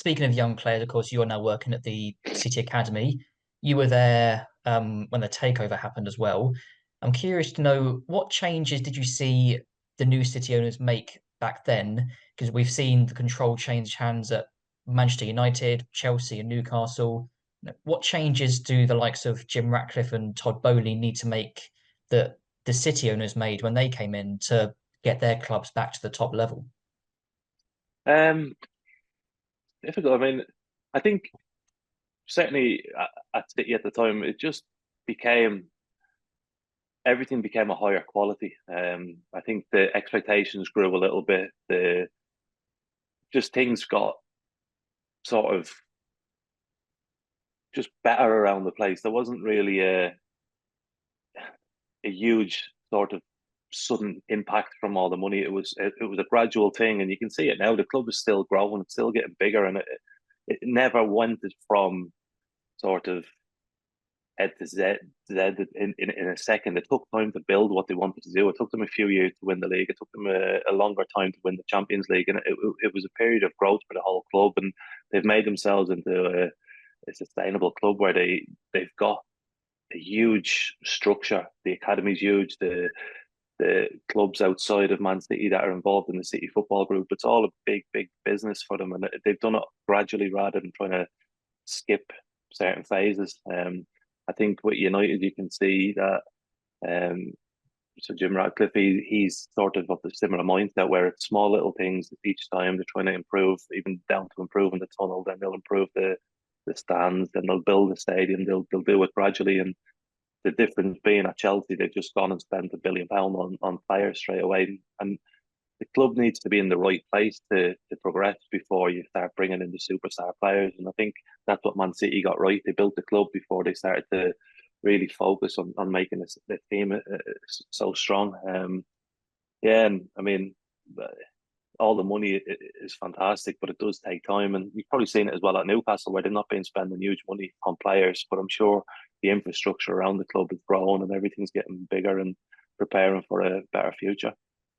speaking of young players, of course, you're now working at the City Academy. You were there when the takeover happened as well. I'm curious to know what changes did you see the new City owners make back then? Because we've seen the control change hands at Manchester United, Chelsea, and Newcastle. What changes do the likes of Jim Ratcliffe and Todd Bowley need to make that the City owners made when they came in to get their clubs back to the top level? Um, Difficult. I mean, I think certainly at City at the time, it just became everything became a higher quality. I think the expectations grew a little bit. The just things got sort of just better around the place. There wasn't really a huge sort of sudden impact from all the money. It was a gradual thing, and you can see it now. The club is still growing, it's still getting bigger, and it never went from sort of head to Z in a second. It took time to build what they wanted to do. It took them a few years to win the league. It took them a longer time to win the Champions League, and it was a period of growth for the whole club. And they've made themselves into a sustainable club where they've got a huge structure. The academy's huge. The clubs outside of Man City that are involved in the City Football Group, it's all a big business for them, and they've done it gradually rather than trying to skip certain phases. I think with United, you can see that. Um, so Jim Ratcliffe, he's sort of the similar mindset where it's small little things each time they're trying to improve, even down to improving the tunnel. Then they'll improve the stands, then they'll build the stadium. They'll do it gradually, and the difference being at Chelsea, they've just gone and spent £1 billion on players straight away, and the club needs to be in the right place to progress before you start bringing in the superstar players. And I think that's what Man City got right. They built the club before they started to really focus on making the team so strong. Yeah, and I mean, all the money is fantastic, but it does take time. And you've probably seen it as well at Newcastle, where they've not been spending huge money on players, but I'm sure the infrastructure around the club is growing and everything's getting bigger and preparing for a better future.